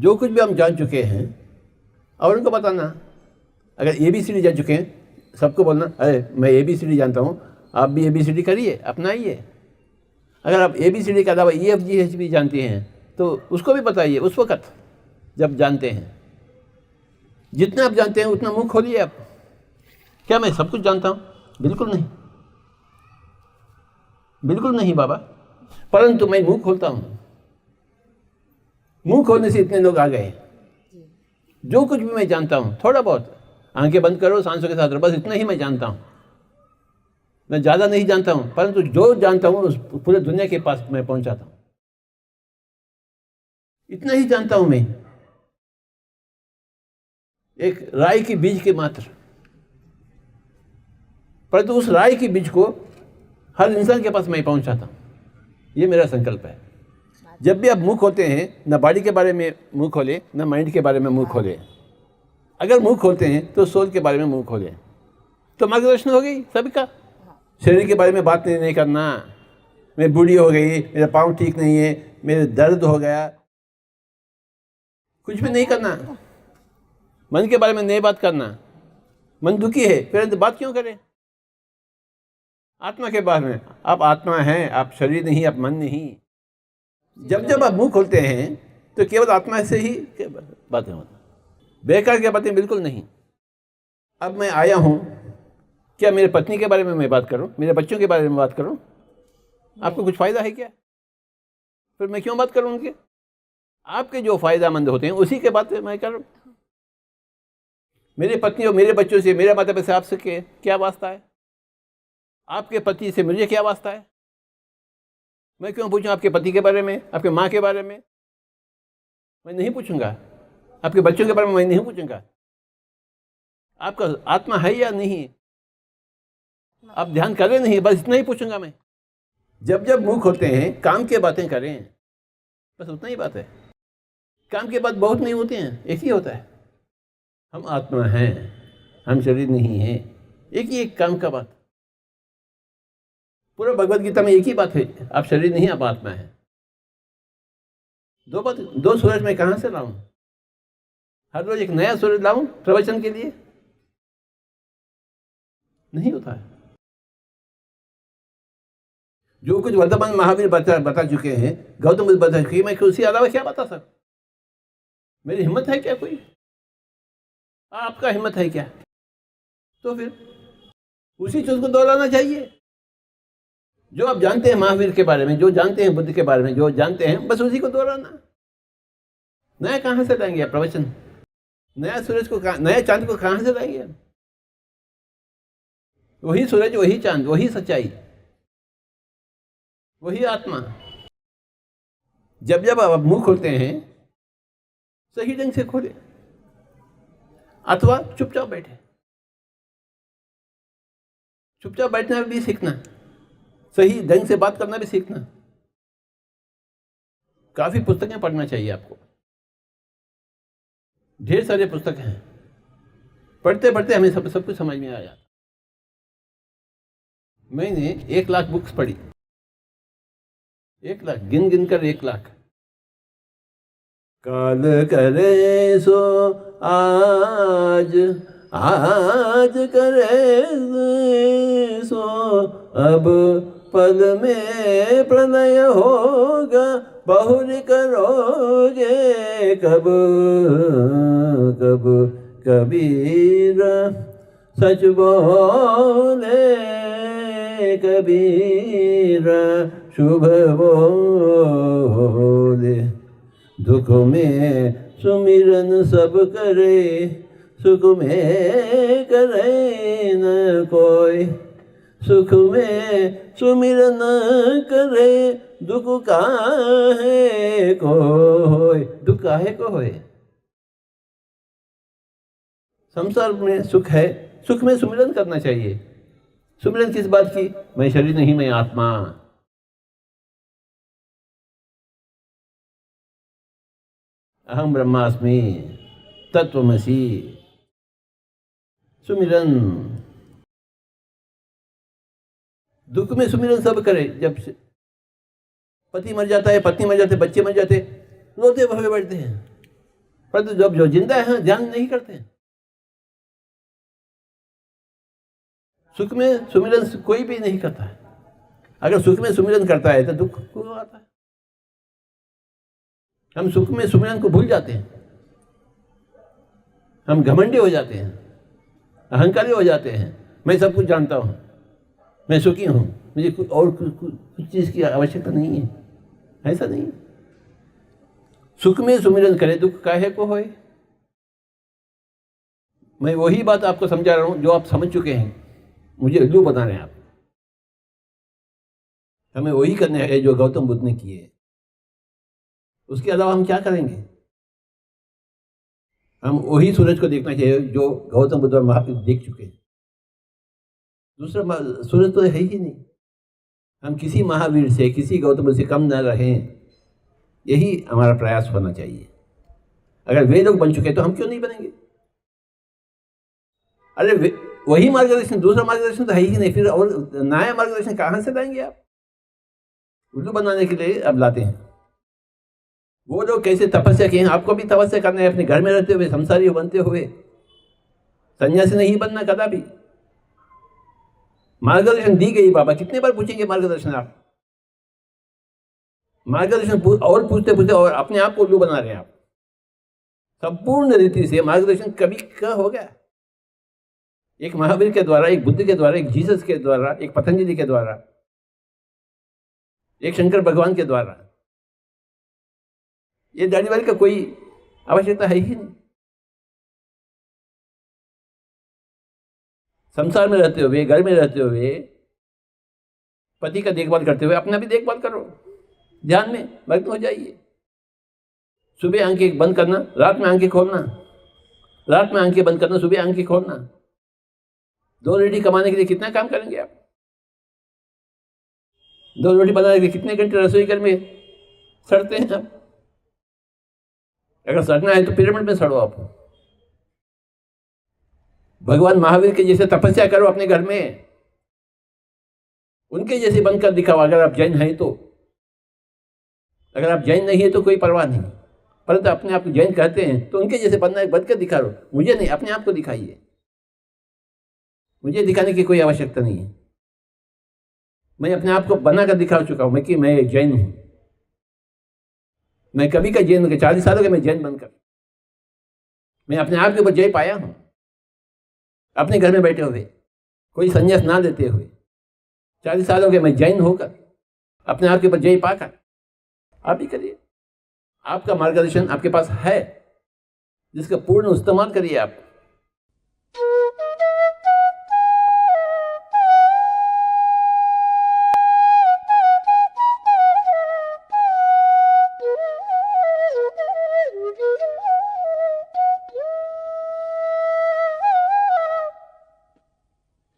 जो कुछ भी हम जान चुके हैं और उनको बताना। अगर ABCD जान चुके हैं, सबको बोलना अरे मैं ABCD जानता हूँ, आप भी ABCD करिए, अपनाइए। अगर आप ABCD के अलावा EFGH भी जानते हैं तो उसको भी बताइए उस वक़्त जब जानते हैं। जितना आप जानते हैं उतना मुँह खोलिए आप। क्या मैं सब कुछ जानता हूँ? बिल्कुल नहीं, बिल्कुल नहीं बाबा, परंतु मैं मुँह खोलता हूँ। मुँह खोलने से इतने लोग आ गए। जो कुछ भी मैं जानता हूँ थोड़ा बहुत, आंखें बंद करो, सांसों के साथ रहो, बस इतना ही मैं जानता हूँ। मैं ज़्यादा नहीं जानता हूँ, परंतु जो जानता हूँ उस पूरे दुनिया के पास मैं पहुँचाता हूँ। इतना ही जानता हूँ मैं, एक राई के बीज के मात्र, परंतु उस राई के बीज को हर इंसान के पास मैं पहुँचाता हूँ। ये मेरा संकल्प है। जब भी आप मुँह खोलते हैं, न बॉडी के बारे में मुँह खोलें, न माइंड के बारे में मुँह खोलें। अगर मुँह खोलते हैं तो सोल के बारे में मुँह खोलें, तो मार्गदर्शन हो गई सभी का। शरीर के बारे में बात नहीं करना, मैं बूढ़ी हो गई, मेरा पाँव ठीक नहीं है, मेरे दर्द हो गया, कुछ भी नहीं करना। मन के बारे में नहीं बात करना। मन दुखी है फिर बात क्यों करें? आत्मा के बारे में, आप आत्मा हैं, आप शरीर नहीं, आप मन नहीं। जब जब आप मुंह खोलते हैं तो केवल आत्मा से ही बातें होती, बेकार की बातें बिल्कुल नहीं। अब मैं आया हूँ, क्या मेरे पत्नी के बारे में मैं बात करूँ, मेरे बच्चों के बारे में बात करूँ? आपको कुछ फ़ायदा है क्या? फिर मैं क्यों बात करूँ उनके? आपके जो फ़ायदामंद होते हैं उसी के बात मैं करूँ। मेरे पत्नी और मेरे बच्चों से, मेरे माता पिता से आपसे क्या वास्ता है? आपके पति से मुझे क्या वास्ता है? मैं क्यों पूछूं आपके पति के बारे में, आपके माँ के बारे में? मैं नहीं पूछूंगा। आपके बच्चों के बारे में मैं नहीं पूछूंगा। आपका आत्मा है या नहीं, आप ध्यान करें नहीं, बस इतना ही पूछूंगा मैं। जब जब मुंह खोलते हैं काम की बातें करें, बस उतना ही बात है। काम की बात बहुत नहीं होती हैं, एक ही होता है, हम आत्मा हैं, हम शरीर नहीं हैं। एक ही एक काम का बात। पूरा भगवद गीता में एक ही बात है, आप शरीर नहीं, आप आत्मा है। दो सूरज मैं कहाँ से लाऊं? हर रोज एक नया सूरज लाऊं प्रवचन के लिए? नहीं होता है। जो कुछ वर्तमान महावीर बता चुके हैं, गौतम बुद्ध बता चुके हैं, मैं उसके अलावा क्या बता सकता? मेरी हिम्मत है क्या कोई? आपका हिम्मत है क्या? तो फिर उसी चीज को दोहराना चाहिए जो आप जानते हैं महावीर के बारे में, जो जानते हैं बुद्ध के बारे में, जो जानते हैं, बस उसी को दोहराना। नया कहाँ से लाएंगे आप प्रवचन? नया सूरज को, नया चांद को कहाँ से लाएंगे? वही सूरज, वही चांद, वही सच्चाई, वही आत्मा। जब जब आप मुंह खोलते हैं सही ढंग से खोले, अथवा चुपचाप बैठे। चुपचाप बैठना भी सीखना, सही ढंग से बात करना भी सीखना। काफी पुस्तकें पढ़ना चाहिए आपको, ढेर सारे पुस्तक हैं। पढ़ते पढ़ते हमें सब कुछ समझ में आ जाता। मैंने 1 लाख बुक्स पढ़ी, 1 लाख, गिन गिन कर 1 लाख। काल करे सो आज, आज करे सो अब, पल में प्रलय होगा, बहुरी करोगे कब कब। कबीर सच बोले, कबीर शुभ बोले। दुख में सुमिरन सब करे, सुख में करे न कोई। सुख में सुमिरन करे, दुख काहे को होय। दुख काहे को होय? संसार में सुख है, सुख में सुमिरन करना चाहिए। सुमिरन किस बात की? मैं शरीर नहीं, मैं आत्मा। अहम ब्रह्मास्मि तत्वमसि। सुमिरन, दुख में सुमिरन सब करे। जब पति मर जाता है, पत्नी मर जाते, बच्चे मर जाते, रोते भवे बैठते हैं। परंतु जब जो जिंदा है ध्यान नहीं करते हैं। सुख में सुमिरन कोई भी नहीं करता है। अगर सुख में सुमिरन करता है तो दुख को आता है। हम सुख में सुमिरन को भूल जाते हैं, हम घमंडी हो जाते हैं, अहंकारी हो जाते हैं। मैं सब कुछ जानता हूँ, मैं सुखी हूँ, मुझे कुछ चीज़ की आवश्यकता नहीं है। ऐसा नहीं। सुख में सुमिरन करे दुख काहे को होए। मैं वही बात आपको समझा रहा हूँ जो आप समझ चुके हैं, मुझे उल्लू बता रहे हैं आप। हमें वही करना है जो गौतम बुद्ध ने किए। उसके अलावा हम क्या करेंगे? हम वही सूरज को देखना चाहिए जो गौतम बुद्ध और महावीर देख चुके हैं। दूसरा सूरज तो है ही नहीं। हम किसी महावीर से, किसी गौतम बुद्ध से कम न रहें, यही हमारा प्रयास होना चाहिए। अगर वे लोग बन चुके तो हम क्यों नहीं बनेंगे? अरे वही मार्गदर्शन, दूसरा मार्गदर्शन तो है ही नहीं, फिर और नया मार्गदर्शन कहाँ से लाएंगे आप? उल्लू बनाने के लिए अब लाते हैं। वो लोग कैसे तपस्या किए हैं, आपको भी तपस्या करना है। अपने घर में रहते हुए, संसारी बनते हुए, सन्यासी नहीं बनना कदापि। मार्गदर्शन दी गई बाबा, कितने बार पूछेंगे मार्गदर्शन आप? मार्गदर्शन और पूछते पूछते और अपने आप को उल्लू बना रहे हैं आप। संपूर्ण रीति से मार्गदर्शन कभी का हो गया? एक महावीर के द्वारा, एक बुद्ध के द्वारा, एक जीसस के द्वारा, एक पतंजलि के द्वारा, एक शंकर भगवान के द्वारा। ये दाढ़ी वाली का कोई आवश्यकता है ही नहीं। संसार में रहते हुए, घर में रहते हुए, पति का देखभाल करते हुए अपना भी देखभाल करो। ध्यान में मग्न हो जाइए। सुबह आंखें बंद करना, रात में आंखें खोलना, रात में आंखें बंद करना, सुबह आंखें खोलना। 2 रोटी कमाने के लिए कितना काम करेंगे आप? 2 रोटी बनाने के लिए कितने घंटे रसोई घर में सड़ते हैं आप? अगर सड़ना है तो पिरामिड में सड़ो आप। भगवान महावीर के जैसे तपस्या करो अपने घर में, उनके जैसे बनकर दिखाओ। अगर आप जैन हैं तो, अगर आप जैन नहीं है तो कोई परवाह नहीं, परंतु अपने आप को जैन कहते हैं तो उनके जैसे बनकर दिखा लो। मुझे नहीं, अपने आप को दिखाइए। मुझे दिखाने की कोई आवश्यकता नहीं है। मैं अपने आप को बनाकर दिखा चुका हूं कि मैं जैन हूं। मैं कभी का जैन बनकर, 40 सालों के मैं जैन बनकर, मैं अपने आप के ऊपर जय पाया हूं। अपने घर में बैठे हुए, कोई संन्यास ना लेते हुए, 40 सालों के मैं जैन होकर, अपने आप के ऊपर जय पाकर। आप भी करिए। आपका मार्गदर्शन आपके पास है, जिसका पूर्ण इस्तेमाल करिए आप।